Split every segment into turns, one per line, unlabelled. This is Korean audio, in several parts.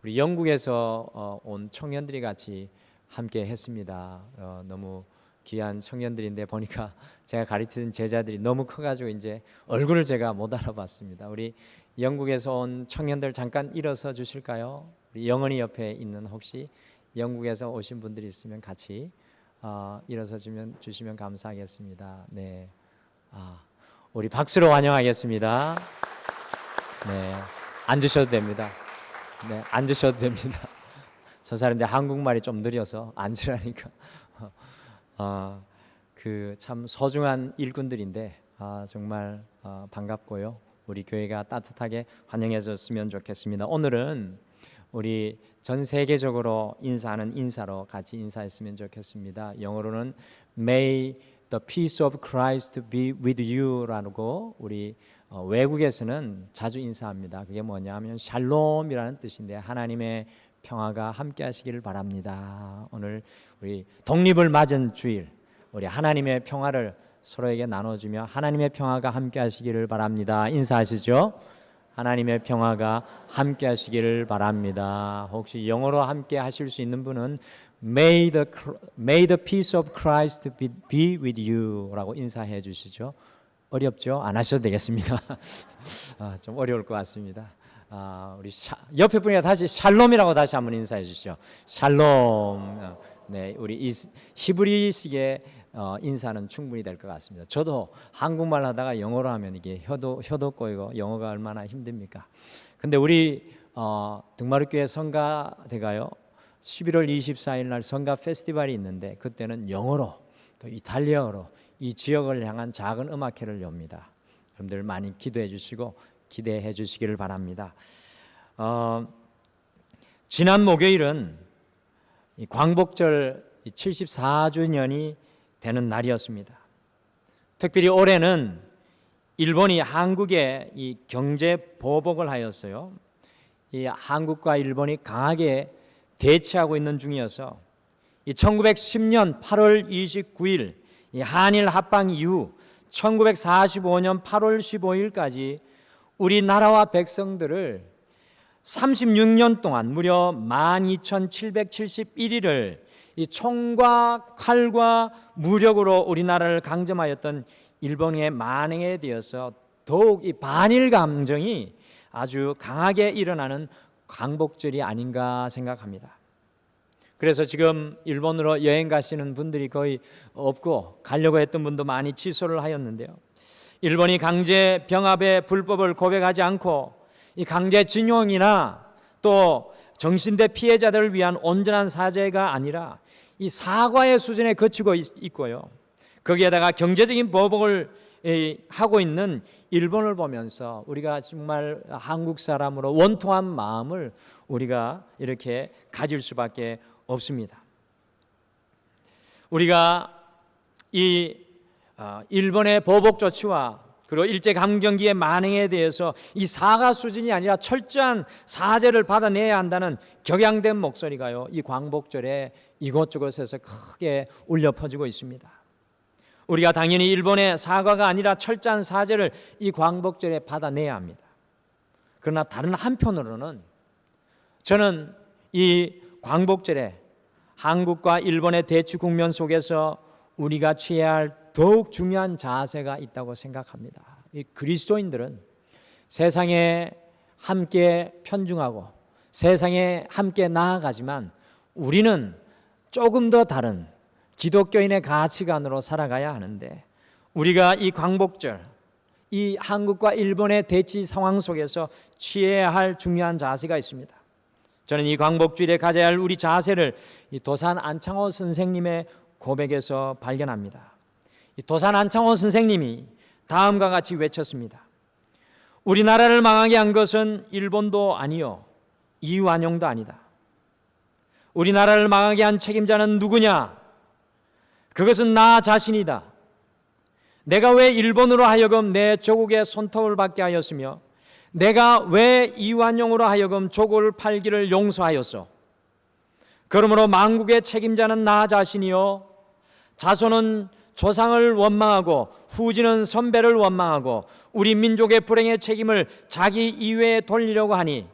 우리 영국에서 온 청년들이 같이 함께 했습니다. 너무 귀한 청년들인데 보니까 제가 가르치는 제자들이 너무 커가지고 이제 얼굴을 제가 못 알아봤습니다. 우리 영국에서 온 청년들 잠깐 일어서 주실까요? 우리 영원히 옆에 있는 혹시 영국에서 오신 분들이 있으면 같이 일어서 주시면 감사하겠습니다. 네, 우리 박수로 환영하겠습니다. 네, 앉으셔도 됩니다. 네, 앉으셔도 됩니다. 저 사람들 한국말이 좀 느려서 앉으라니까. 그 참 소중한 일꾼들인데 정말 반갑고요. 우리 교회가 따뜻하게 환영해 줬으면 좋겠습니다. 오늘은 우리 전 세계적으로 인사하는 인사로 같이 인사했으면 좋겠습니다. 영어로는 May the peace of Christ be with you라고 우리 외국에서는 자주 인사합니다. 그게 뭐냐면 샬롬이라는 뜻인데 하나님의 평화가 함께 하시기를 바랍니다. 오늘 우리 독립을 맞은 주일 우리 하나님의 평화를 서로에게 나눠주며 하나님의 평화가 함께 하시기를 바랍니다. 인사하시죠. 하나님의 평화가 함께 하시기를 바랍니다. 혹시 영어로 함께 하실 수 있는 분은 May the peace of Christ be with you 라고 인사해 주시죠. 어렵죠? 안 하셔도 되겠습니다. 좀 어려울 것 같습니다. 우리 옆에 분이 다시 샬롬이라고 다시 한번 인사해 주시죠. 샬롬. 네, 우리 히브리식의 인사는 충분히 될 것 같습니다. 저도 한국말 하다가 영어로 하면 이게 혀도 꼬이고 영어가 얼마나 힘듭니까? 근데 우리 등마루교회 성가대가요 11월 24일 날 성가 페스티벌이 있는데 그때는 영어로 또 이탈리아어로 이 지역을 향한 작은 음악회를 엽니다. 여러분들 많이 기도해 주시고 기대해 주시기를 바랍니다. 지난 목요일은 이 광복절 74주년이 되는 날이었습니다. 특별히 올해는 일본이 한국에 이 경제 보복을 하였어요. 이 한국과 일본이 강하게 대치하고 있는 중이어서 이 1910년 8월 29일 이 한일 합방 이후 1945년 8월 15일까지 우리나라와 백성들을 36년 동안 무려 12,771일을 이 총과 칼과 무력으로 우리나라를 강점하였던 일본의 만행에 대해서 더욱 이 반일 감정이 아주 강하게 일어나는 광복절이 아닌가 생각합니다. 그래서 지금 일본으로 여행 가시는 분들이 거의 없고 가려고 했던 분도 많이 취소를 하였는데요. 일본이 강제 병합의 불법을 고백하지 않고 이 강제징용이나 또 정신대 피해자들을 위한 온전한 사죄가 아니라 이 사과의 수준에 그치고 있고요. 거기에다가 경제적인 보복을 하고 있는 일본을 보면서 우리가 정말 한국 사람으로 원통한 마음을 우리가 이렇게 가질 수밖에 없습니다. 우리가 이 일본의 보복 조치와 그리고 일제강점기의 만행에 대해서 이 사과 수준이 아니라 철저한 사죄를 받아내야 한다는 격양된 목소리가요 이 광복절에 이곳저곳에서 크게 울려 퍼지고 있습니다. 우리가 당연히 일본의 사과가 아니라 철저한 사죄를 이 광복절에 받아내야 합니다. 그러나 다른 한편으로는 저는 이 광복절에 한국과 일본의 대치 국면 속에서 우리가 취해야 할 더욱 중요한 자세가 있다고 생각합니다. 이 그리스도인들은 세상에 함께 편중하고 세상에 함께 나아가지만 우리는 조금 더 다른 기독교인의 가치관으로 살아가야 하는데 우리가 이 광복절, 이 한국과 일본의 대치 상황 속에서 취해야 할 중요한 자세가 있습니다. 저는 이 광복주일에 가져야 할 우리 자세를 이 도산 안창호 선생님의 고백에서 발견합니다. 이 도산 안창호 선생님이 다음과 같이 외쳤습니다. 우리나라를 망하게 한 것은 일본도 아니요 이완용도 아니다. 우리나라를 망하게 한 책임자는 누구냐? 그것은 나 자신이다. 내가 왜 일본으로 하여금 내 조국의 손톱을 받게 하였으며 내가 왜 이완용으로 하여금 조국을 팔기를 용서하였소? 그러므로 만국의 책임자는 나 자신이요 자손은 조상을 원망하고 후지는 선배를 원망하고 우리 민족의 불행의 책임을 자기 이외에 돌리려고 하니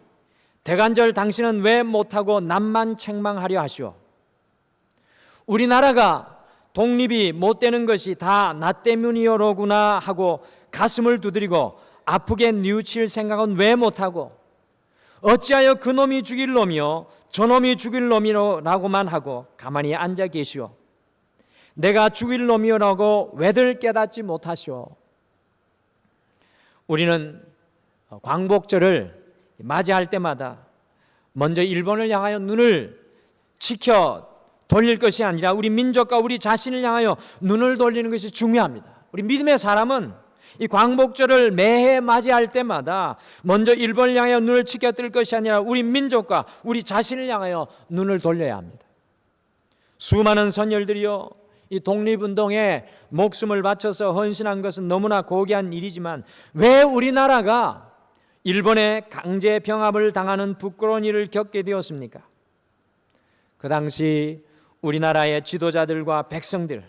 대간절 당신은 왜 못하고 남만 책망하려 하시오? 우리나라가 독립이 못 되는 것이 다 나 때문이로구나 하고 가슴을 두드리고 아프게 뉘우칠 생각은 왜 못하고, 어찌하여 그놈이 죽일 놈이요 저놈이 죽일 놈이라고만 하고 가만히 앉아 계시오? 내가 죽일 놈이라고 왜들 깨닫지 못하시오? 우리는 광복절을 맞이할 때마다 먼저 일본을 향하여 눈을 치켜 돌릴 것이 아니라 우리 민족과 우리 자신을 향하여 눈을 돌리는 것이 중요합니다. 우리 믿음의 사람은 이 광복절을 매해 맞이할 때마다 먼저 일본을 향하여 눈을 치켜 뜰 것이 아니라 우리 민족과 우리 자신을 향하여 눈을 돌려야 합니다. 수많은 선열들이요, 이 독립운동에 목숨을 바쳐서 헌신한 것은 너무나 고귀한 일이지만 왜 우리나라가 일본의 강제 병합을 당하는 부끄러운 일을 겪게 되었습니까? 그 당시 우리나라의 지도자들과 백성들,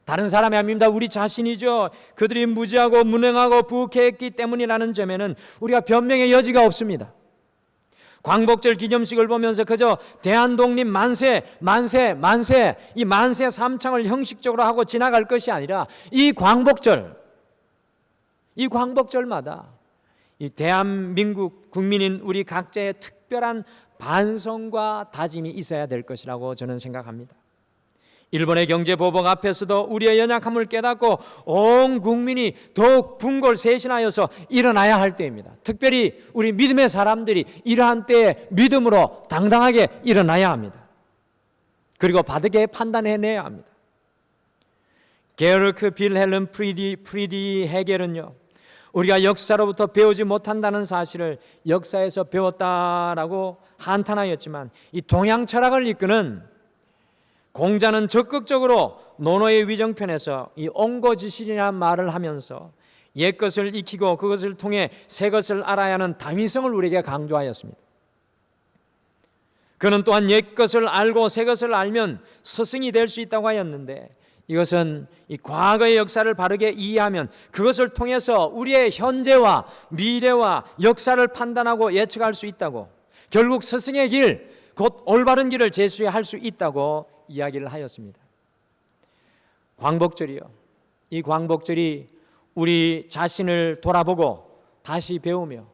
다른 사람이 아닙니다. 우리 자신이죠. 그들이 무지하고 무능하고 부패했기 때문이라는 점에는 우리가 변명의 여지가 없습니다. 광복절 기념식을 보면서 그저 대한독립 만세 만세 만세 이 만세 삼창을 형식적으로 하고 지나갈 것이 아니라 이 광복절마다 이 대한민국 국민인 우리 각자의 특별한 반성과 다짐이 있어야 될 것이라고 저는 생각합니다. 일본의 경제 보복 앞에서도 우리의 연약함을 깨닫고 온 국민이 더욱 분골쇄신하여서 일어나야 할 때입니다. 특별히 우리 믿음의 사람들이 이러한 때에 믿음으로 당당하게 일어나야 합니다. 그리고 바르게 판단해내야 합니다. 게르크 빌헬름 프리디 헤겔은요, 우리가 역사로부터 배우지 못한다는 사실을 역사에서 배웠다라고 한탄하였지만 이 동양 철학을 이끄는 공자는 적극적으로 논어의 위정편에서 이 옹고지실이라는 말을 하면서 옛것을 익히고 그것을 통해 새것을 알아야 하는 당위성을 우리에게 강조하였습니다. 그는 또한 옛것을 알고 새것을 알면 스승이 될 수 있다고 하였는데, 이것은 이 과거의 역사를 바르게 이해하면 그것을 통해서 우리의 현재와 미래와 역사를 판단하고 예측할 수 있다고, 결국 스승의 길, 곧 올바른 길을 제시할 수 있다고 이야기를 하였습니다. 광복절이요, 이 광복절이 우리 자신을 돌아보고 다시 배우며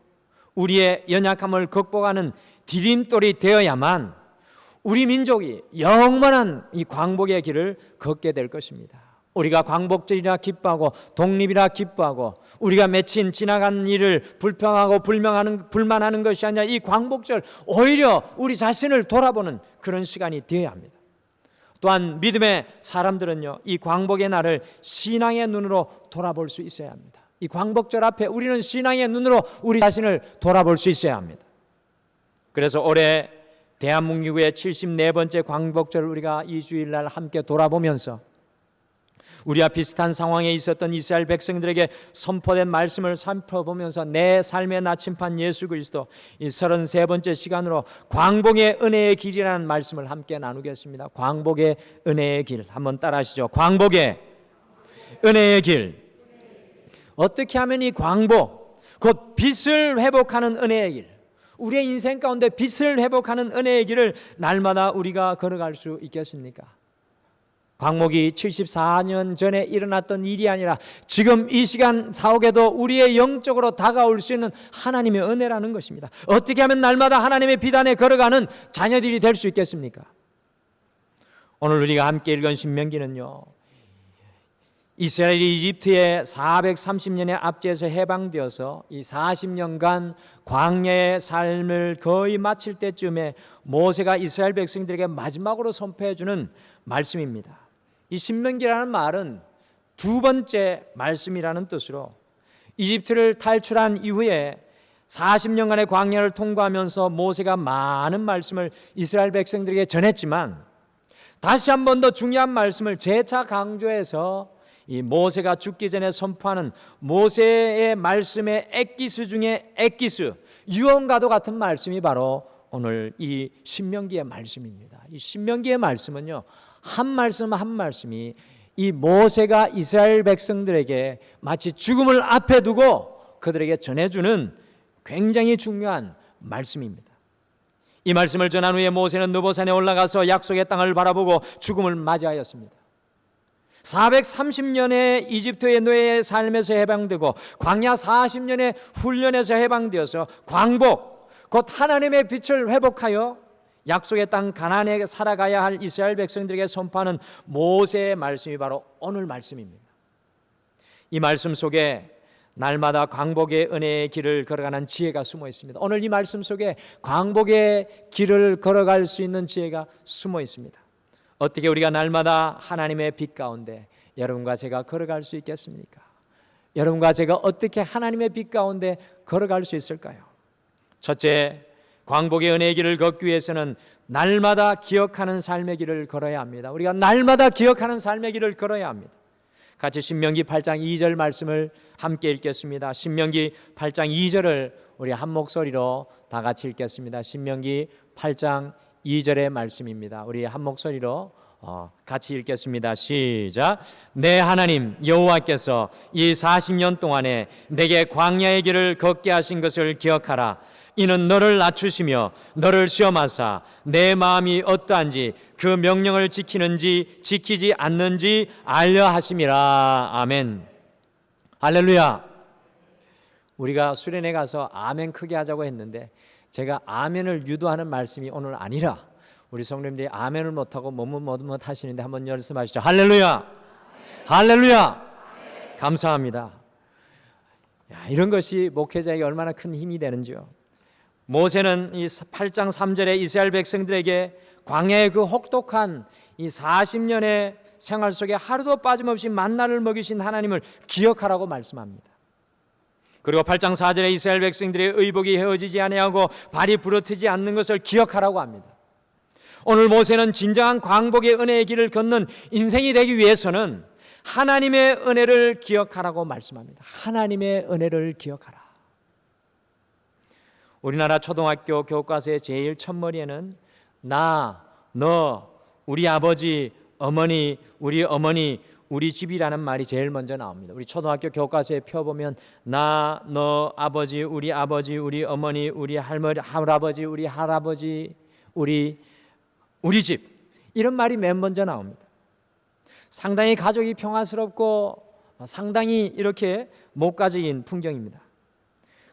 우리의 연약함을 극복하는 디딤돌이 되어야만 우리 민족이 영원한 이 광복의 길을 걷게 될 것입니다. 우리가 광복절이라 기뻐하고 독립이라 기뻐하고 우리가 맺힌 지나간 일을 불평하고 불만하는 것이 아니라 이 광복절 오히려 우리 자신을 돌아보는 그런 시간이 되어야 합니다. 또한 믿음의 사람들은요, 이 광복의 날을 신앙의 눈으로 돌아볼 수 있어야 합니다. 이 광복절 앞에 우리는 신앙의 눈으로 우리 자신을 돌아볼 수 있어야 합니다. 그래서 올해 대한민국의 74번째 광복절을 우리가 이 주일날 함께 돌아보면서 우리와 비슷한 상황에 있었던 이스라엘 백성들에게 선포된 말씀을 살펴보면서 내 삶의 나침판 예수 그리스도 이 33번째 시간으로 광복의 은혜의 길이라는 말씀을 함께 나누겠습니다. 광복의 은혜의 길, 한번 따라하시죠. 광복의 은혜의 길. 어떻게 하면 이 광복, 곧 빚을 회복하는 은혜의 길, 우리의 인생 가운데 빚을 회복하는 은혜의 길을 날마다 우리가 걸어갈 수 있겠습니까? 광복이 74년 전에 일어났던 일이 아니라 지금 이 시간 사옥에도 우리의 영적으로 다가올 수 있는 하나님의 은혜라는 것입니다. 어떻게 하면 날마다 하나님의 비단에 걸어가는 자녀들이 될 수 있겠습니까? 오늘 우리가 함께 읽은 신명기는요, 이스라엘이 이집트의 430년의 압제에서 해방되어서 이 40년간 광야의 삶을 거의 마칠 때쯤에 모세가 이스라엘 백성들에게 마지막으로 선포해 주는 말씀입니다. 이 신명기라는 말은 두 번째 말씀이라는 뜻으로 이집트를 탈출한 이후에 40년간의 광야를 통과하면서 모세가 많은 말씀을 이스라엘 백성들에게 전했지만 다시 한 번 더 중요한 말씀을 재차 강조해서 이 모세가 죽기 전에 선포하는 모세의 말씀의 엑기스 중에 엑기스, 유언과도 같은 말씀이 바로 오늘 이 신명기의 말씀입니다. 이 신명기의 말씀은요, 한 말씀 한 말씀이 이 모세가 이스라엘 백성들에게 마치 죽음을 앞에 두고 그들에게 전해주는 굉장히 중요한 말씀입니다. 이 말씀을 전한 후에 모세는 느보산에 올라가서 약속의 땅을 바라보고 죽음을 맞이하였습니다. 430년의 이집트의 노예의 삶에서 해방되고 광야 40년의 훈련에서 해방되어서 광복, 곧 하나님의 빛을 회복하여 약속의 땅 가나안에 살아가야 할 이스라엘 백성들에게 선포하는 모세의 말씀이 바로 오늘 말씀입니다. 이 말씀 속에 날마다 광복의 은혜의 길을 걸어가는 지혜가 숨어 있습니다. 오늘 이 말씀 속에 광복의 길을 걸어갈 수 있는 지혜가 숨어 있습니다. 어떻게 우리가 날마다 하나님의 빛 가운데 여러분과 제가 걸어갈 수 있겠습니까? 여러분과 제가 어떻게 하나님의 빛 가운데 걸어갈 수 있을까요? 첫째, 광복의 은혜의 길을 걷기 위해서는 날마다 기억하는 삶의 길을 걸어야 합니다. 우리가 날마다 기억하는 삶의 길을 걸어야 합니다. 같이 신명기 8장 2절 말씀을 함께 읽겠습니다. 신명기 8장 2절을 우리 한 목소리로 다 같이 읽겠습니다. 신명기 8장 2절의 말씀입니다. 우리 한 목소리로 같이 읽겠습니다. 시작. 내 하나님 여호와께서 이 40년 동안에 내게 광야의 길을 걷게 하신 것을 기억하라. 이는 너를 낮추시며 너를 시험하사 내 마음이 어떠한지 그 명령을 지키는지 지키지 않는지 알려 하심이라. 아멘. 할렐루야. 우리가 수련회 가서 아멘 크게 하자고 했는데 제가 아멘을 유도하는 말씀이 오늘 아니라 우리 성도님들이 아멘을 못하고 뭐뭇 하시는데 한번 말씀하시죠. 할렐루야. 할렐루야. 감사합니다. 이런 것이 목회자에게 얼마나 큰 힘이 되는지요. 모세는 이 8장 3절에 이스라엘 백성들에게 광야의 그 혹독한 이 40년의 생활 속에 하루도 빠짐없이 만나를 먹이신 하나님을 기억하라고 말씀합니다. 그리고 8장 4절에 이스라엘 백성들의 의복이 헤어지지 아니하고 발이 부러뜨지 않는 것을 기억하라고 합니다. 오늘 모세는 진정한 광복의 은혜의 길을 걷는 인생이 되기 위해서는 하나님의 은혜를 기억하라고 말씀합니다. 하나님의 은혜를 기억하라. 우리나라 초등학교 교과서의 제일 첫머리에는 나, 너, 우리 아버지, 어머니, 우리 집이라는 말이 제일 먼저 나옵니다. 우리 초등학교 교과서에 펴보면 나, 너, 아버지, 우리 어머니, 우리 할아버지, 우리 할아버지, 우리 집 이런 말이 맨 먼저 나옵니다. 상당히 가족이 평화스럽고 상당히 이렇게 목가적인 풍경입니다.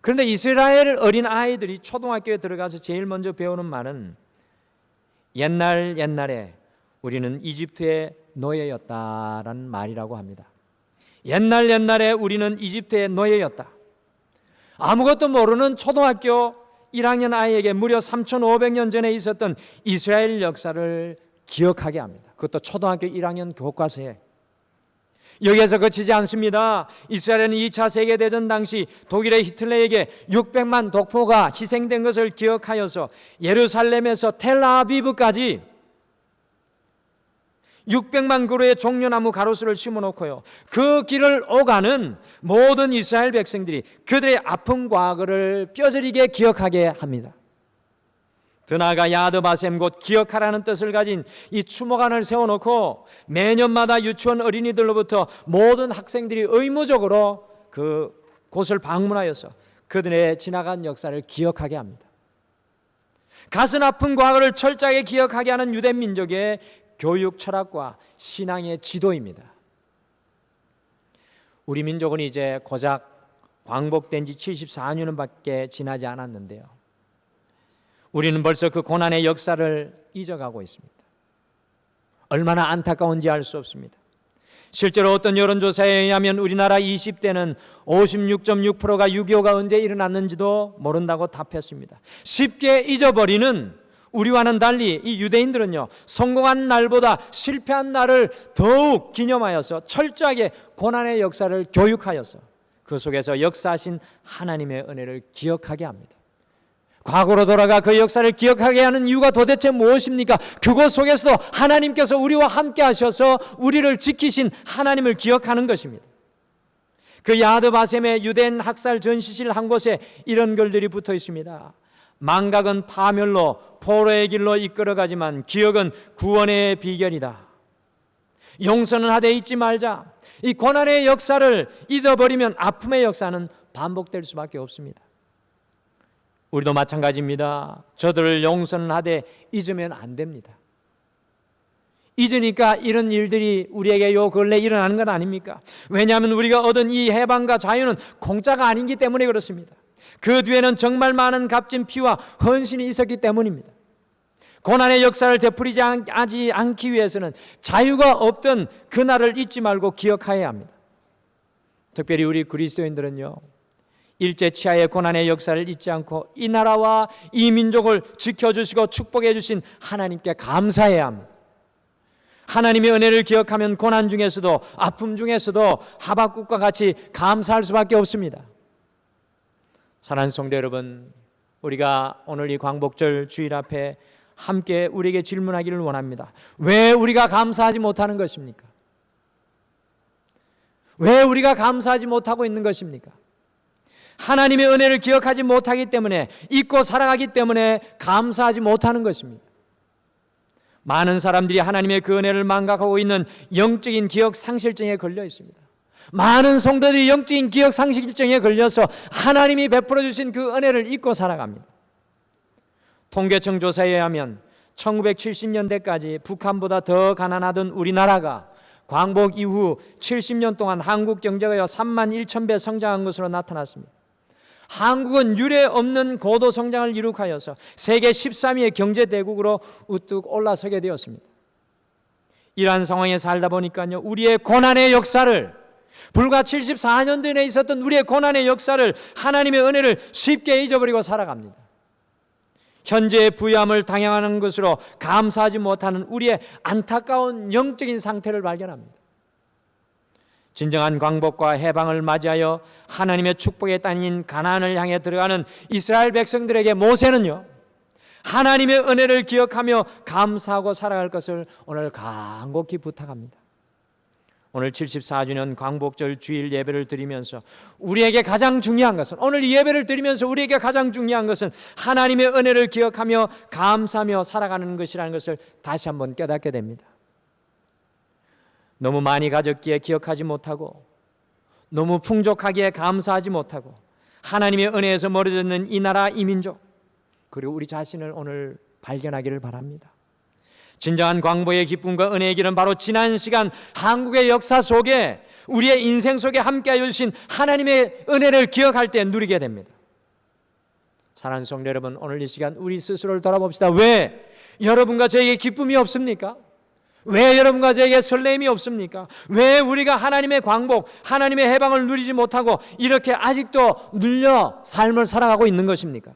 그런데 이스라엘 어린 아이들이 초등학교에 들어가서 제일 먼저 배우는 말은 옛날에 우리는 이집트의 노예였다라는 말이라고 합니다. 옛날에 우리는 이집트의 노예였다. 아무것도 모르는 초등학교 1학년 아이에게 무려 3,500년 전에 있었던 이스라엘 역사를 기억하게 합니다. 그것도 초등학교 1학년 교과서에. 여기에서 그치지 않습니다. 이스라엘은 2차 세계대전 당시 독일의 히틀러에게 600만 독포가 희생된 것을 기억하여서 예루살렘에서 텔아비브까지 600만 그루의 종려나무 가로수를 심어놓고요, 그 길을 오가는 모든 이스라엘 백성들이 그들의 아픈 과거를 뼈저리게 기억하게 합니다. 더 나아가 야드바셈 곧 기억하라는 뜻을 가진 이 추모관을 세워놓고 매년마다 유치원 어린이들로부터 모든 학생들이 의무적으로 그 곳을 방문하여서 그들의 지나간 역사를 기억하게 합니다. 가슴 아픈 과거를 철저하게 기억하게 하는 유대 민족의 교육 철학과 신앙의 지도입니다. 우리 민족은 이제 고작 광복된 지 74년은 밖에 지나지 않았는데요, 우리는 벌써 그 고난의 역사를 잊어가고 있습니다. 얼마나 안타까운지 알 수 없습니다. 실제로 어떤 여론조사에 의하면 우리나라 20대는 56.6%가 6.25가 언제 일어났는지도 모른다고 답했습니다. 쉽게 잊어버리는 우리와는 달리 이 유대인들은요, 성공한 날보다 실패한 날을 더욱 기념하여서 철저하게 고난의 역사를 교육하여서 그 속에서 역사하신 하나님의 은혜를 기억하게 합니다. 과거로 돌아가 그 역사를 기억하게 하는 이유가 도대체 무엇입니까? 그곳 속에서도 하나님께서 우리와 함께 하셔서 우리를 지키신 하나님을 기억하는 것입니다. 그 야드바셈의 유대인 학살 전시실 한 곳에 이런 글들이 붙어 있습니다. 망각은 파멸로 포로의 길로 이끌어가지만 기억은 구원의 비결이다. 용서는 하되 잊지 말자. 이 고난의 역사를 잊어버리면 아픔의 역사는 반복될 수밖에 없습니다. 우리도 마찬가지입니다. 저들을 용서하되 잊으면 안 됩니다. 잊으니까 이런 일들이 우리에게 요 근래 일어나는 건 아닙니까? 왜냐하면 우리가 얻은 이 해방과 자유는 공짜가 아니기 때문에 그렇습니다. 그 뒤에는 정말 많은 값진 피와 헌신이 있었기 때문입니다. 고난의 역사를 되풀이지 않기 위해서는 자유가 없던 그날을 잊지 말고 기억해야 합니다. 특별히 우리 그리스도인들은요, 일제 치하의 고난의 역사를 잊지 않고 이 나라와 이 민족을 지켜주시고 축복해 주신 하나님께 감사해야 합니다. 하나님의 은혜를 기억하면 고난 중에서도, 아픔 중에서도 하박국과 같이 감사할 수밖에 없습니다. 사랑하는 성도 여러분, 우리가 오늘 이 광복절 주일 앞에 함께 우리에게 질문하기를 원합니다. 왜 우리가 감사하지 못하는 것입니까? 왜 우리가 감사하지 못하고 있는 것입니까? 하나님의 은혜를 기억하지 못하기 때문에, 잊고 살아가기 때문에 감사하지 못하는 것입니다. 많은 사람들이 하나님의 그 은혜를 망각하고 있는 영적인 기억 상실증에 걸려 있습니다. 많은 성도들이 영적인 기억 상실증에 걸려서 하나님이 베풀어 주신 그 은혜를 잊고 살아갑니다. 통계청 조사에 의하면 1970년대까지 북한보다 더 가난하던 우리나라가 광복 이후 70년 동안 한국 경제가 31,000배 성장한 것으로 나타났습니다. 한국은 유례 없는 고도 성장을 이룩하여서 세계 13위의 경제대국으로 우뚝 올라서게 되었습니다. 이러한 상황에 살다 보니까요, 우리의 고난의 역사를, 불과 74년 전에 있었던 우리의 고난의 역사를, 하나님의 은혜를 쉽게 잊어버리고 살아갑니다. 현재의 부유함을 당연한 것으로 감사하지 못하는 우리의 안타까운 영적인 상태를 발견합니다. 진정한 광복과 해방을 맞이하여 하나님의 축복의 땅인 가나안을 향해 들어가는 이스라엘 백성들에게 모세는요, 하나님의 은혜를 기억하며 감사하고 살아갈 것을 오늘 간곡히 부탁합니다. 오늘 74주년 광복절 주일 예배를 드리면서 우리에게 가장 중요한 것은, 오늘 이 예배를 드리면서 우리에게 가장 중요한 것은 하나님의 은혜를 기억하며 감사하며 살아가는 것이라는 것을 다시 한번 깨닫게 됩니다. 너무 많이 가졌기에 기억하지 못하고, 너무 풍족하기에 감사하지 못하고, 하나님의 은혜에서 멀어져 있는 이 나라, 이 민족, 그리고 우리 자신을 오늘 발견하기를 바랍니다. 진정한 광복의 기쁨과 은혜의 길은 바로 지난 시간 한국의 역사 속에, 우리의 인생 속에 함께하여 주신 하나님의 은혜를 기억할 때 누리게 됩니다. 사랑하는 성도 여러분, 오늘 이 시간 우리 스스로를 돌아봅시다. 왜 여러분과 저에게 기쁨이 없습니까? 왜 여러분과 저에게 설렘이 없습니까? 왜 우리가 하나님의 광복, 하나님의 해방을 누리지 못하고 이렇게 아직도 눌려 삶을 살아가고 있는 것입니까?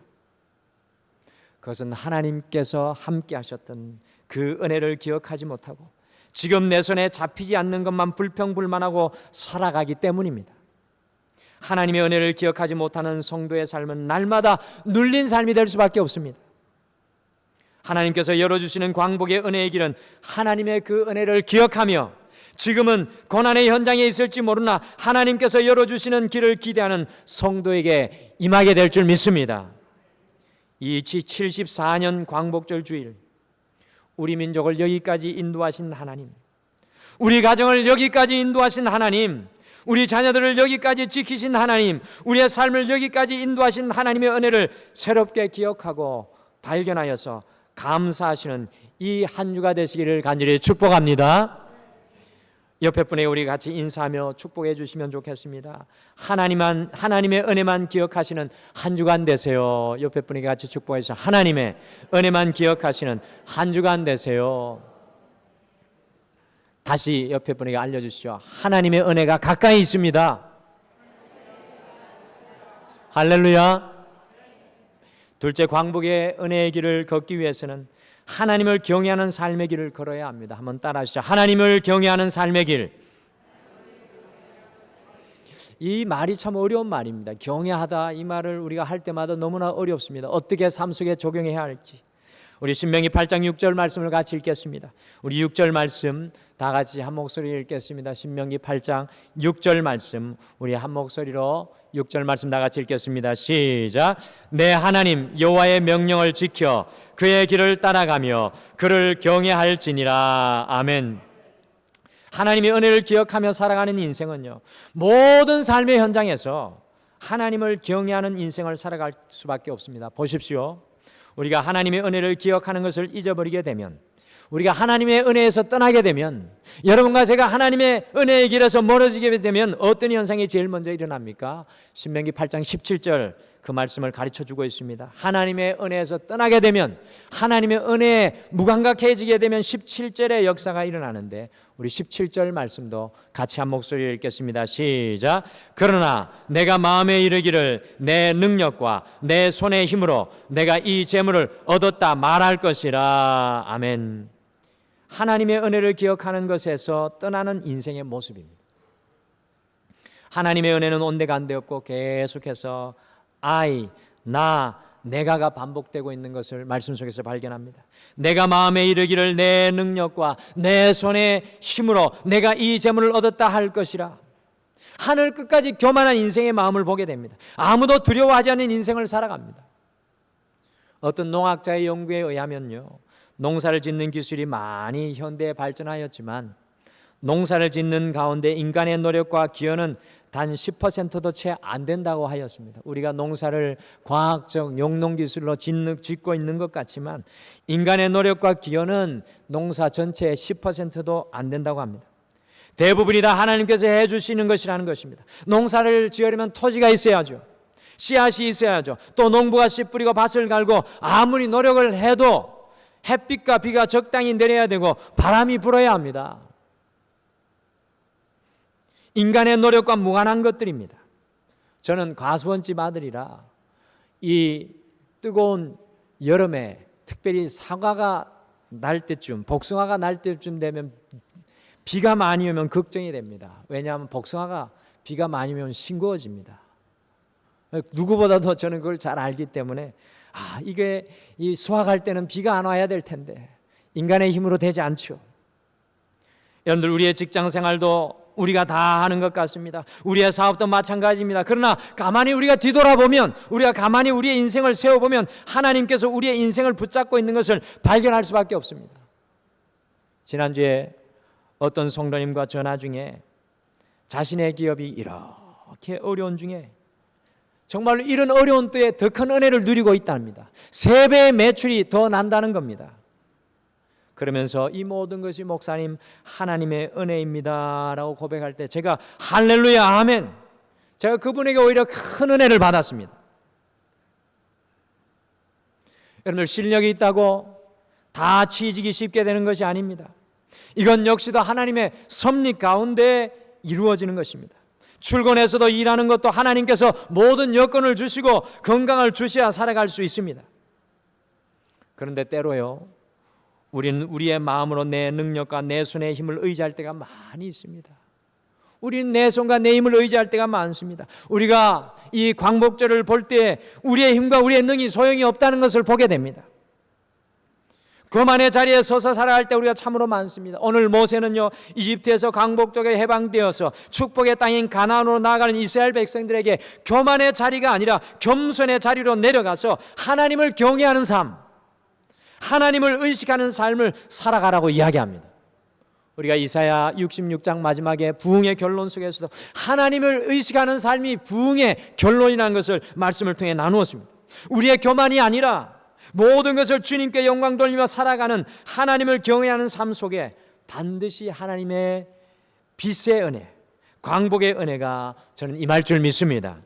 그것은 하나님께서 함께 하셨던 그 은혜를 기억하지 못하고 지금 내 손에 잡히지 않는 것만 불평불만하고 살아가기 때문입니다. 하나님의 은혜를 기억하지 못하는 성도의 삶은 날마다 눌린 삶이 될 수밖에 없습니다. 하나님께서 열어주시는 광복의 은혜의 길은 하나님의 그 은혜를 기억하며, 지금은 고난의 현장에 있을지 모르나 하나님께서 열어주시는 길을 기대하는 성도에게 임하게 될 줄 믿습니다. 이 74년 광복절 주일, 우리 민족을 여기까지 인도하신 하나님, 우리 가정을 여기까지 인도하신 하나님, 우리 자녀들을 여기까지 지키신 하나님, 우리의 삶을 여기까지 인도하신 하나님의 은혜를 새롭게 기억하고 발견하여서 감사하시는 이 한 주가 되시기를 간절히 축복합니다. 옆에 분에게 우리 같이 인사하며 축복해 주시면 좋겠습니다. 하나님의 은혜만 기억하시는 한 주간 되세요. 옆에 분에게 같이 축복해 주시죠. 하나님의 은혜만 기억하시는 한 주간 되세요. 다시 옆에 분에게 알려주시죠. 하나님의 은혜가 가까이 있습니다. 할렐루야. 둘째, 광복의 은혜의 길을 걷기 위해서는 하나님을 경외하는 삶의 길을 걸어야 합니다. 한번 따라하시죠. 하나님을 경외하는 삶의 길. 이 말이 참 어려운 말입니다. 경외하다, 이 말을 우리가 할 때마다 너무나 어렵습니다. 어떻게 삶 속에 적용해야 할지. 우리 신명기 8장 6절 말씀을 같이 읽겠습니다. 우리 6절 말씀 다 같이 한 목소리로 읽겠습니다. 신명기 8장 6절 말씀, 우리 한 목소리로 6절 말씀 다 같이 읽겠습니다. 시작. 내 하나님 여호와의 명령을 지켜 그의 길을 따라가며 그를 경외할지니라. 아멘. 하나님의 은혜를 기억하며 살아가는 인생은요, 모든 삶의 현장에서 하나님을 경외하는 인생을 살아갈 수밖에 없습니다. 보십시오. 우리가 하나님의 은혜를 기억하는 것을 잊어버리게 되면, 우리가 하나님의 은혜에서 떠나게 되면, 여러분과 제가 하나님의 은혜의 길에서 멀어지게 되면 어떤 현상이 제일 먼저 일어납니까? 신명기 8장 17절 그 말씀을 가르쳐주고 있습니다. 하나님의 은혜에서 떠나게 되면, 하나님의 은혜에 무감각해지게 되면 17절의 역사가 일어나는데, 우리 17절 말씀도 같이 한 목소리로 읽겠습니다. 시작. 그러나 내가 마음에 이르기를 내 능력과 내 손의 힘으로 내가 이 재물을 얻었다 말할 것이라. 아멘. 하나님의 은혜를 기억하는 것에서 떠나는 인생의 모습입니다. 하나님의 은혜는 온데간데 없고 계속해서 내가가 반복되고 있는 것을 말씀 속에서 발견합니다. 내가 마음에 이르기를 내 능력과 내 손의 힘으로 내가 이 재물을 얻었다 할 것이라. 하늘 끝까지 교만한 인생의 마음을 보게 됩니다. 아무도 두려워하지 않는 인생을 살아갑니다. 어떤 농학자의 연구에 의하면요, 농사를 짓는 기술이 많이 현대에 발전하였지만 농사를 짓는 가운데 인간의 노력과 기여는 단 10%도 채 안 된다고 하였습니다. 우리가 농사를 과학적 용농기술로 짓고 있는 것 같지만 인간의 노력과 기여는 농사 전체의 10%도 안 된다고 합니다. 대부분이 다 하나님께서 해주시는 것이라는 것입니다. 농사를 지으려면 토지가 있어야죠. 씨앗이 있어야죠. 또 농부가 씨 뿌리고 밭을 갈고 아무리 노력을 해도 햇빛과 비가 적당히 내려야 되고 바람이 불어야 합니다. 인간의 노력과 무관한 것들입니다. 저는 과수원집 아들이라 이 뜨거운 여름에 특별히 사과가 날 때쯤, 복숭아가 날 때쯤 되면 비가 많이 오면 걱정이 됩니다. 왜냐하면 복숭아가 비가 많이 오면 싱거워집니다. 누구보다도 저는 그걸 잘 알기 때문에 이게 이 수확할 때는 비가 안 와야 될 텐데 인간의 힘으로 되지 않죠. 여러분들, 우리의 직장 생활도 우리가 다 하는 것 같습니다. 우리의 사업도 마찬가지입니다. 그러나 가만히 우리가 뒤돌아보면, 우리가 가만히 우리의 인생을 세워보면 하나님께서 우리의 인생을 붙잡고 있는 것을 발견할 수밖에 없습니다. 지난주에 어떤 성도님과 전화 중에 자신의 기업이 이렇게 어려운 중에 정말로 이런 어려운 때에 더 큰 은혜를 누리고 있답니다. 3배의 매출이 더 난다는 겁니다. 그러면서 이 모든 것이 목사님 하나님의 은혜입니다 라고 고백할 때 제가 할렐루야 아멘, 제가 그분에게 오히려 큰 은혜를 받았습니다. 여러분들, 실력이 있다고 다 취직이 쉽게 되는 것이 아닙니다. 이건 역시도 하나님의 섭리 가운데 이루어지는 것입니다. 출근해서도 일하는 것도 하나님께서 모든 여건을 주시고 건강을 주셔야 살아갈 수 있습니다. 그런데 때로요, 우리는 우리의 마음으로 내 능력과 내 손의 힘을 의지할 때가 많이 있습니다. 우리는 내 손과 내 힘을 의지할 때가 많습니다. 우리가 이 광복절을 볼 때 우리의 힘과 우리의 능이 소용이 없다는 것을 보게 됩니다. 교만의 자리에 서서 살아갈 때 우리가 참으로 많습니다. 오늘 모세는요, 이집트에서 광복절에 해방되어서 축복의 땅인 가나안으로 나아가는 이스라엘 백성들에게 교만의 자리가 아니라 겸손의 자리로 내려가서 하나님을 경외하는 삶, 하나님을 의식하는 삶을 살아가라고 이야기합니다. 우리가 이사야 66장 마지막에 부흥의 결론 속에서도 하나님을 의식하는 삶이 부흥의 결론이라는 것을 말씀을 통해 나누었습니다. 우리의 교만이 아니라 모든 것을 주님께 영광 돌리며 살아가는 하나님을 경외하는 삶 속에 반드시 하나님의 빛의 은혜, 광복의 은혜가 저는 임할 줄 믿습니다.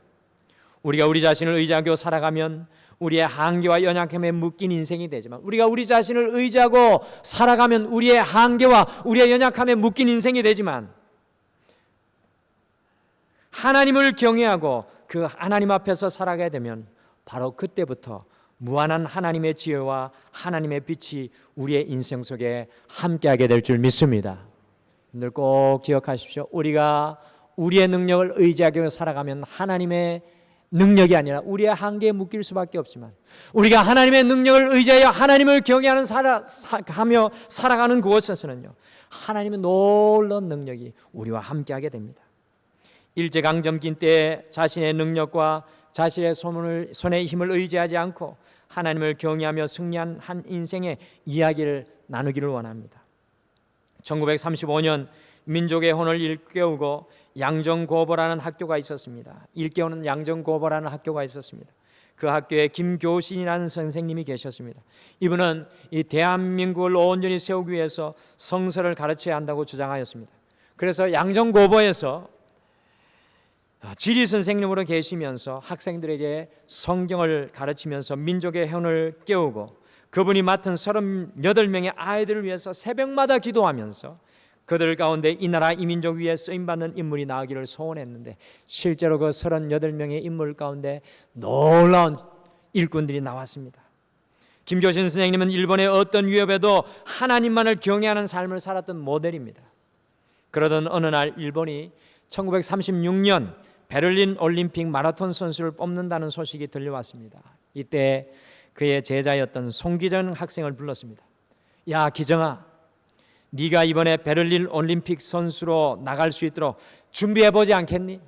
우리가 우리 자신을 의지하고 살아가면 우리의 한계와 연약함에 묶인 인생이 되지만, 우리가 우리 자신을 의지하고 살아가면 우리의 한계와 우리의 연약함에 묶인 인생이 되지만, 하나님을 경외하고 그 하나님 앞에서 살아가게 되면 바로 그때부터 무한한 하나님의 지혜와 하나님의 빛이 우리의 인생 속에 함께하게 될 줄 믿습니다. 여러분들 꼭 기억하십시오. 우리가 우리의 능력을 의지하고 살아가면 하나님의 능력이 아니라 우리의 한계에 묶일 수밖에 없지만, 우리가 하나님의 능력을 의지하여 하나님을 경외하며 살아가는 그곳에서는요, 하나님의 놀라운 능력이 우리와 함께하게 됩니다. 일제강점기 때 자신의 능력과 자신의 손의 힘을 의지하지 않고 하나님을 경외하며 승리한 한 인생의 이야기를 나누기를 원합니다. 1935년 민족의 혼을 일깨우고 양정고보라는 학교가 있었습니다. 일깨우는 양정고보라는 학교가 있었습니다. 그 학교에 김교신이라는 선생님이 계셨습니다. 이분은 이 대한민국을 온전히 세우기 위해서 성서를 가르쳐야 한다고 주장하였습니다. 그래서 양정고보에서 지리 선생님으로 계시면서 학생들에게 성경을 가르치면서 민족의 혼을 깨우고 그분이 맡은 38명의 아이들을 위해서 새벽마다 기도하면서 그들 가운데 이 나라 이 민족 위에 쓰임받는 인물이 나오기를 소원했는데 실제로 그 38명의 인물 가운데 놀라운 일꾼들이 나왔습니다. 김교신 선생님은 일본의 어떤 위협에도 하나님만을 경외하는 삶을 살았던 모델입니다. 그러던 어느 날 일본이 1936년 베를린 올림픽 마라톤 선수를 뽑는다는 소식이 들려왔습니다. 이때 그의 제자였던 송기정 학생을 불렀습니다. 야, 기정아, 네가 이번에 베를린 올림픽 선수로 나갈 수 있도록 준비해보지 않겠니?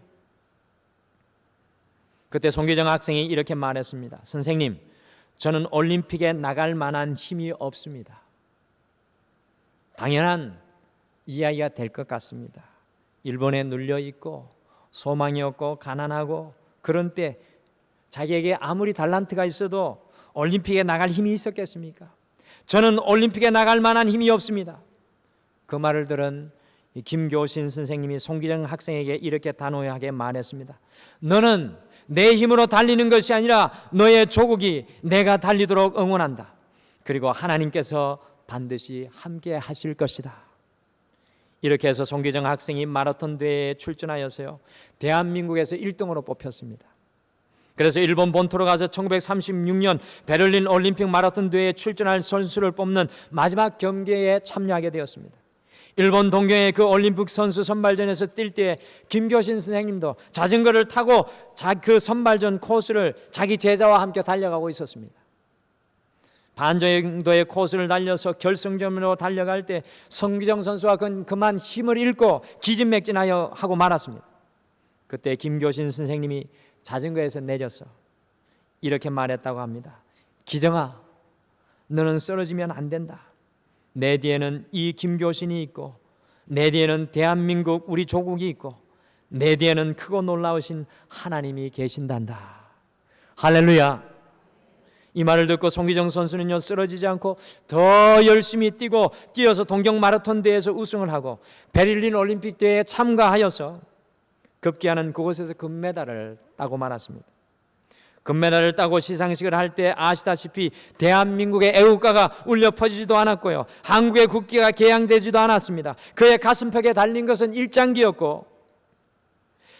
그때 송기정 학생이 이렇게 말했습니다. 선생님, 저는 올림픽에 나갈 만한 힘이 없습니다. 당연한 이야기가 될 것 같습니다. 일본에 눌려있고 소망이 없고 가난하고 그런 때 자기에게 아무리 달란트가 있어도 올림픽에 나갈 힘이 있었겠습니까? 저는 올림픽에 나갈 만한 힘이 없습니다. 그 말을 들은 김교신 선생님이 송기정 학생에게 이렇게 단호하게 말했습니다. 너는 내 힘으로 달리는 것이 아니라 너의 조국이 내가 달리도록 응원한다. 그리고 하나님께서 반드시 함께 하실 것이다. 이렇게 해서 송기정 학생이 마라톤 대회에 출전하여서요, 대한민국에서 1등으로 뽑혔습니다. 그래서 일본 본토로 가서 1936년 베를린 올림픽 마라톤 대회에 출전할 선수를 뽑는 마지막 경기에 참여하게 되었습니다. 일본 동경의 그 올림픽 선수 선발전에서 뛸 때 김교신 선생님도 자전거를 타고 그 선발전 코스를 자기 제자와 함께 달려가고 있었습니다. 반 정도의 코스를 달려서 결승점으로 달려갈 때 송기정 선수와 그만 힘을 잃고 기진맥진하여 하고 말았습니다. 그때 김교신 선생님이 자전거에서 내려서 이렇게 말했다고 합니다. 기정아, 너는 쓰러지면 안 된다. 내 뒤에는 이 김교신이 있고 내 뒤에는 대한민국 우리 조국이 있고 내 뒤에는 크고 놀라우신 하나님이 계신단다. 할렐루야. 이 말을 듣고 송기정 선수는요, 쓰러지지 않고 더 열심히 뛰어서 동경 마라톤 대회에서 우승을 하고 베를린 올림픽 대회에 참가하여서 급기야는 그곳에서 금메달을 따고 말았습니다. 금메달을 따고 시상식을 할 때 아시다시피 대한민국의 애국가가 울려 퍼지지도 않았고요, 한국의 국기가 개양되지도 않았습니다. 그의 가슴팍에 달린 것은 일장기였고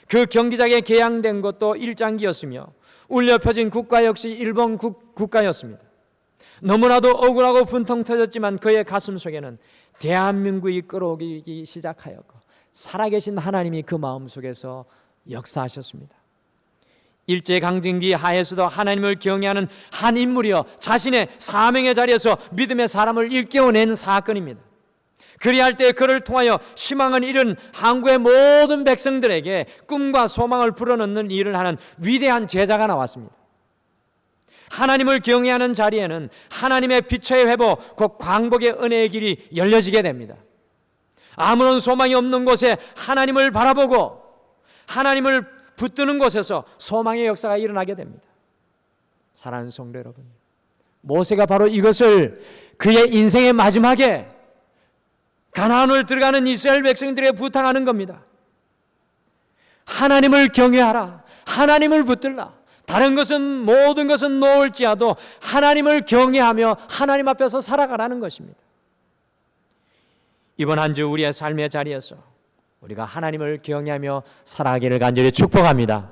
그 경기장에 개양된 것도 일장기였으며 울려 퍼진 국가 역시 일본 국가였습니다. 너무나도 억울하고 분통 터졌지만 그의 가슴 속에는 대한민국이 끌어오기 시작하였고 살아계신 하나님이 그 마음속에서 역사하셨습니다. 일제강점기 하에서도 하나님을 경외하는 한 인물이여 자신의 사명의 자리에서 믿음의 사람을 일깨워낸 사건입니다. 그리할 때 그를 통하여 희망을 잃은 한국의 모든 백성들에게 꿈과 소망을 불어넣는 일을 하는 위대한 제자가 나왔습니다. 하나님을 경외하는 자리에는 하나님의 빛의 회복, 곧 광복의 은혜의 길이 열려지게 됩니다. 아무런 소망이 없는 곳에 하나님을 바라보고 하나님을 붙드는 곳에서 소망의 역사가 일어나게 됩니다. 사랑하는 성도 여러분, 모세가 바로 이것을 그의 인생의 마지막에 가나안을 들어가는 이스라엘 백성들에게 부탁하는 겁니다. 하나님을 경외하라. 하나님을 붙들라. 다른 것은 모든 것은 놓을지라도 하나님을 경외하며 하나님 앞에서 살아가라는 것입니다. 이번 한 주 우리의 삶의 자리에서 우리가 하나님을 경외하며 살아가기를 간절히 축복합니다.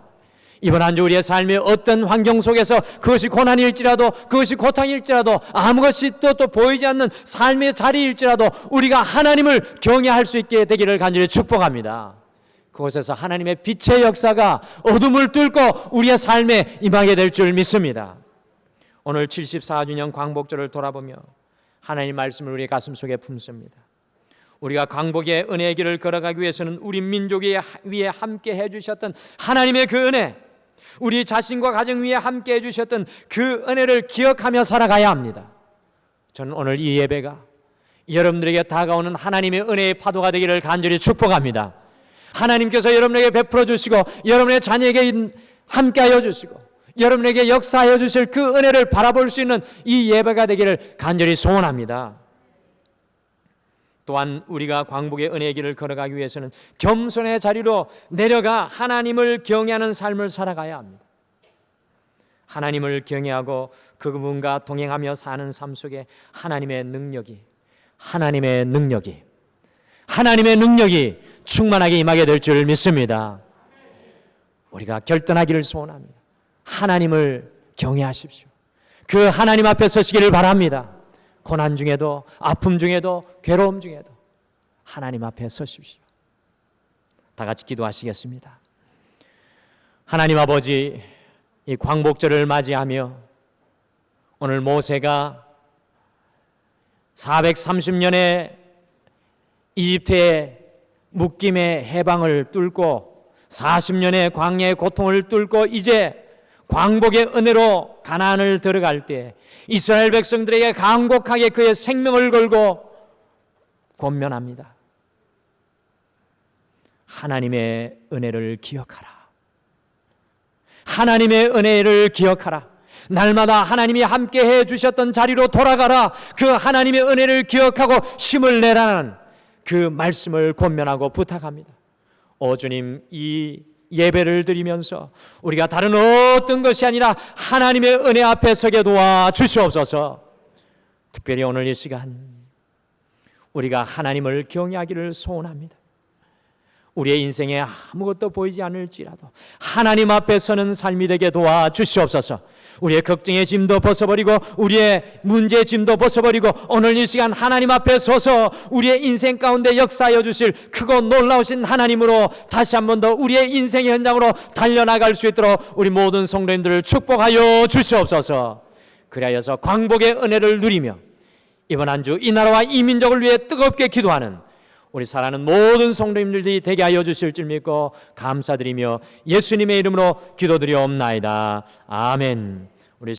이번 한 주 우리의 삶의 어떤 환경 속에서 그것이 고난일지라도 그것이 고통일지라도 아무것이 또 보이지 않는 삶의 자리일지라도 우리가 하나님을 경외할 수 있게 되기를 간절히 축복합니다. 그곳에서 하나님의 빛의 역사가 어둠을 뚫고 우리의 삶에 임하게 될 줄 믿습니다. 오늘 74주년 광복절을 돌아보며 하나님 말씀을 우리의 가슴속에 품습니다. 우리가 광복의 은혜의 길을 걸어가기 위해서는 우리 민족 위에 함께 해주셨던 하나님의 그 은혜, 우리 자신과 가정 위에 함께 해주셨던 그 은혜를 기억하며 살아가야 합니다. 저는 오늘 이 예배가 여러분들에게 다가오는 하나님의 은혜의 파도가 되기를 간절히 축복합니다. 하나님께서 여러분에게 베풀어 주시고 여러분의 자녀에게 함께하여 주시고 여러분에게 역사하여 주실 그 은혜를 바라볼 수 있는 이 예배가 되기를 간절히 소원합니다. 또한 우리가 광복의 은혜의 길을 걸어가기 위해서는 겸손의 자리로 내려가 하나님을 경외하는 삶을 살아가야 합니다. 하나님을 경외하고 그분과 동행하며 사는 삶 속에 하나님의 능력이 충만하게 임하게 될 줄 믿습니다. 우리가 결단하기를 소원합니다. 하나님을 경외하십시오. 그 하나님 앞에 서시기를 바랍니다. 고난 중에도, 아픔 중에도, 괴로움 중에도 하나님 앞에 서십시오. 다 같이 기도하시겠습니다. 하나님 아버지, 이 광복절을 맞이하며 오늘 모세가 430년의 이집트의 묶임의 해방을 뚫고 40년의 광야의 고통을 뚫고 이제 광복의 은혜로 가나안을 들어갈 때 이스라엘 백성들에게 간곡하게 그의 생명을 걸고 권면합니다. 하나님의 은혜를 기억하라. 하나님의 은혜를 기억하라. 날마다 하나님이 함께 해 주셨던 자리로 돌아가라. 그 하나님의 은혜를 기억하고 힘을 내라는 그 말씀을 권면하고 부탁합니다. 오 주님, 이 예배를 드리면서 우리가 다른 어떤 것이 아니라 하나님의 은혜 앞에 서게 도와 주시옵소서. 특별히 오늘 이 시간 우리가 하나님을 경외하기를 소원합니다. 우리의 인생에 아무것도 보이지 않을지라도 하나님 앞에 서는 삶이 되게 도와 주시옵소서. 우리의 걱정의 짐도 벗어버리고 우리의 문제의 짐도 벗어버리고 오늘 이 시간 하나님 앞에 서서 우리의 인생 가운데 역사하여 주실 크고 놀라우신 하나님으로 다시 한 번 더 우리의 인생의 현장으로 달려나갈 수 있도록 우리 모든 성도님들을 축복하여 주시옵소서. 그리하여서 광복의 은혜를 누리며 이번 한 주 이 나라와 이 민족을 위해 뜨겁게 기도하는 우리 사랑하는 모든 성도님들이 되게 하여 주실 줄 믿고 감사드리며 예수님의 이름으로 기도드리옵나이다. 아멘.